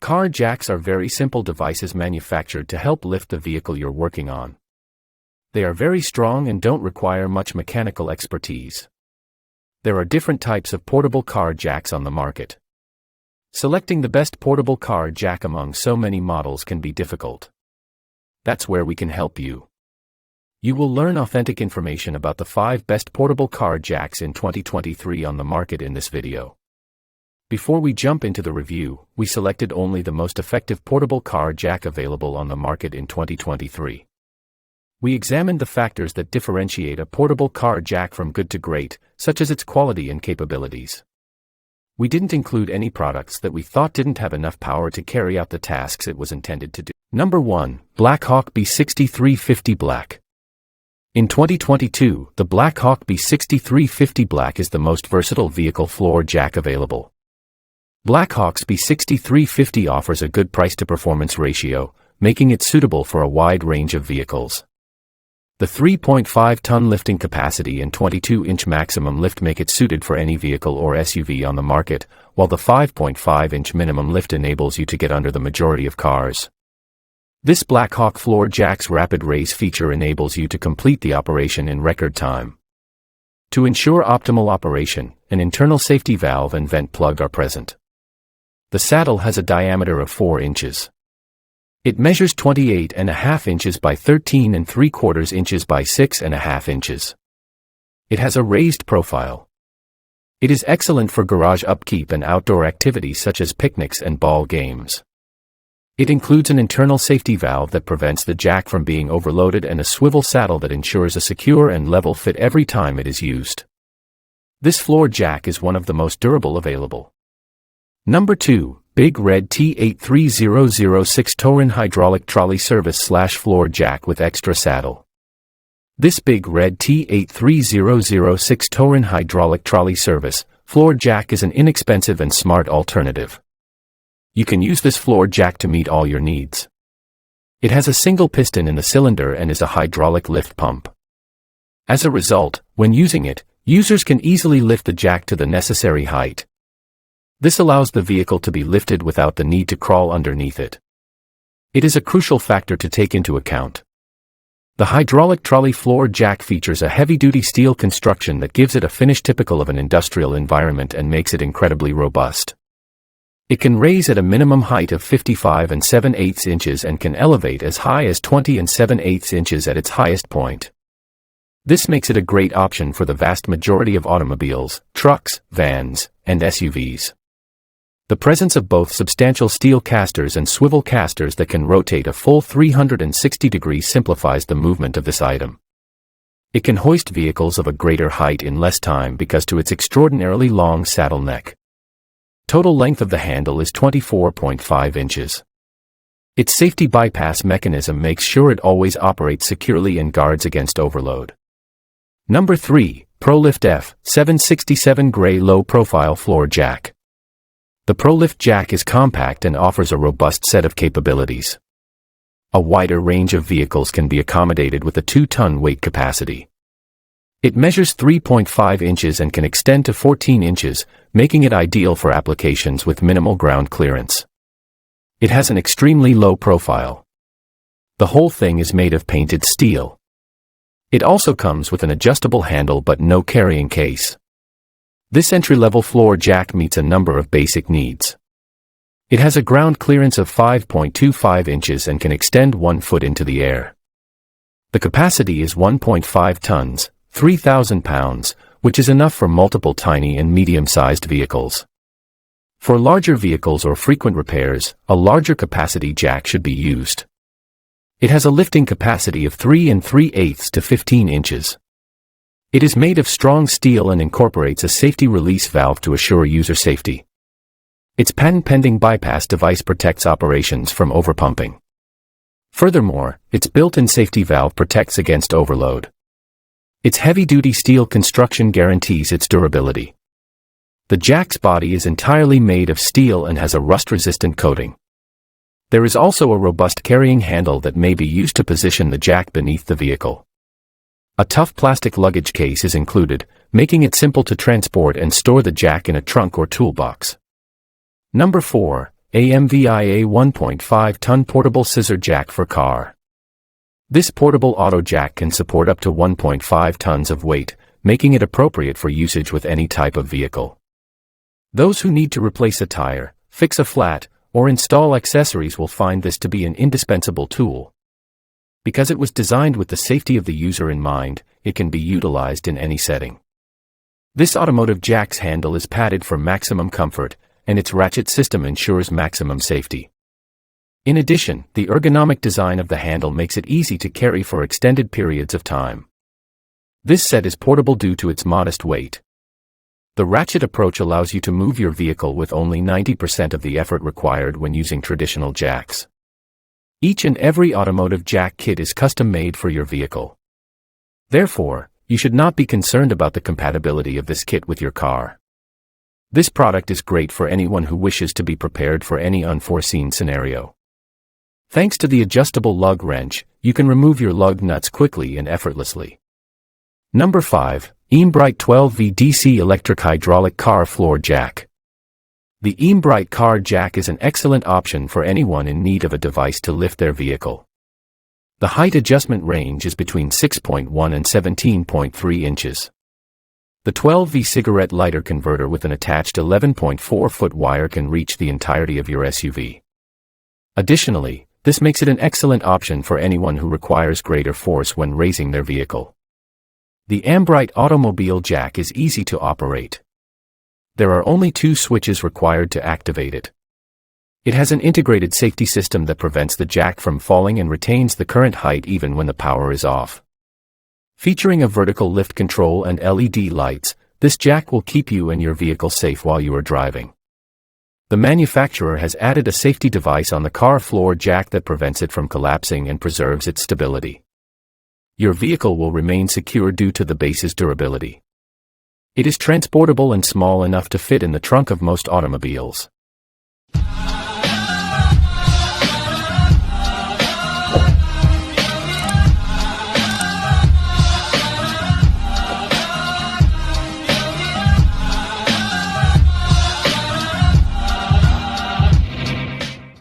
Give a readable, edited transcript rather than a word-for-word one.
Car jacks are very simple devices manufactured to help lift the vehicle you're working on. They are very strong and don't require much mechanical expertise. There are different types of portable car jacks on the market. Selecting the best portable car jack among so many models can be difficult. That's where we can help you. You will learn authentic information about the 5 best portable car jacks in 2023 on the market in this video. Before we jump into the review, we selected only the most effective portable car jack available on the market in 2023. We examined the factors that differentiate a portable car jack from good to great, such as its quality and capabilities. We didn't include any products that we thought didn't have enough power to carry out the tasks it was intended to do. Number 1. Blackhawk B6350 Black. In 2022, the Blackhawk B6350 Black is the most versatile vehicle floor jack available. Blackhawk's B6350 offers a good price-to-performance ratio, making it suitable for a wide range of vehicles. The 3.5-ton lifting capacity and 22-inch maximum lift make it suited for any vehicle or SUV on the market, while the 5.5-inch minimum lift enables you to get under the majority of cars. This Blackhawk floor jack's rapid raise feature enables you to complete the operation in record time. To ensure optimal operation, an internal safety valve and vent plug are present. The saddle has a diameter of 4 inches. It measures 28.5 inches by 13.75 inches by 6.5 inches. It has a raised profile. It is excellent for garage upkeep and outdoor activities such as picnics and ball games. It includes an internal safety valve that prevents the jack from being overloaded and a swivel saddle that ensures a secure and level fit every time it is used. This floor jack is one of the most durable available. Number 2. Big Red T83006 Torin Hydraulic Trolley Service / Floor Jack with Extra Saddle. This Big Red T83006 Torin Hydraulic Trolley Service Floor Jack is an inexpensive and smart alternative. You can use this floor jack to meet all your needs. It has a single piston in the cylinder and is a hydraulic lift pump. As a result, when using it, users can easily lift the jack to the necessary height. This allows the vehicle to be lifted without the need to crawl underneath it. It is a crucial factor to take into account. The hydraulic trolley floor jack features a heavy-duty steel construction that gives it a finish typical of an industrial environment and makes it incredibly robust. It can raise at a minimum height of 55 7/8 inches and can elevate as high as 20 7/8 inches at its highest point. This makes it a great option for the vast majority of automobiles, trucks, vans, and SUVs. The presence of both substantial steel casters and swivel casters that can rotate a full 360 degrees simplifies the movement of this item. It can hoist vehicles of a greater height in less time because to its extraordinarily long saddle neck. Total length of the handle is 24.5 inches. Its safety bypass mechanism makes sure it always operates securely and guards against overload. Number 3. ProLift F767 Gray Low Profile Floor Jack. The ProLift jack is compact and offers a robust set of capabilities. A wider range of vehicles can be accommodated with a 2-ton weight capacity. It measures 3.5 inches and can extend to 14 inches, making it ideal for applications with minimal ground clearance. It has an extremely low profile. The whole thing is made of painted steel. It also comes with an adjustable handle but no carrying case. This entry-level floor jack meets a number of basic needs. It has a ground clearance of 5.25 inches and can extend 1 foot into the air. The capacity is 1.5 tons, 3,000 pounds, which is enough for multiple tiny and medium-sized vehicles. For larger vehicles or frequent repairs, a larger capacity jack should be used. It has a lifting capacity of 3 3/8 to 15 inches. It is made of strong steel and incorporates a safety release valve to assure user safety. Its patent-pending bypass device protects operations from overpumping. Furthermore, its built-in safety valve protects against overload. Its heavy-duty steel construction guarantees its durability. The jack's body is entirely made of steel and has a rust-resistant coating. There is also a robust carrying handle that may be used to position the jack beneath the vehicle. A tough plastic luggage case is included, making it simple to transport and store the jack in a trunk or toolbox. Number 4. AMVIA 1.5-ton portable scissor jack for car. This portable auto jack can support up to 1.5 tons of weight, making it appropriate for usage with any type of vehicle. Those who need to replace a tire, fix a flat, or install accessories will find this to be an indispensable tool. Because it was designed with the safety of the user in mind, it can be utilized in any setting. This automotive jack's handle is padded for maximum comfort, and its ratchet system ensures maximum safety. In addition, the ergonomic design of the handle makes it easy to carry for extended periods of time. This set is portable due to its modest weight. The ratchet approach allows you to move your vehicle with only 90% of the effort required when using traditional jacks. Each and every automotive jack kit is custom-made for your vehicle. Therefore, you should not be concerned about the compatibility of this kit with your car. This product is great for anyone who wishes to be prepared for any unforeseen scenario. Thanks to the adjustable lug wrench, you can remove your lug nuts quickly and effortlessly. Number 5. EAMBRITE 12V DC Electric Hydraulic Car Floor Jack. The EAMBRITE car jack is an excellent option for anyone in need of a device to lift their vehicle. The height adjustment range is between 6.1 and 17.3 inches. The 12V cigarette lighter converter with an attached 11.4-foot wire can reach the entirety of your SUV. Additionally, this makes it an excellent option for anyone who requires greater force when raising their vehicle. The AMVIA automobile jack is easy to operate. There are only 2 switches required to activate it. It has an integrated safety system that prevents the jack from falling and retains the current height even when the power is off. Featuring a vertical lift control and LED lights, this jack will keep you and your vehicle safe while you are driving. The manufacturer has added a safety device on the car floor jack that prevents it from collapsing and preserves its stability. Your vehicle will remain secure due to the base's durability. It is transportable and small enough to fit in the trunk of most automobiles.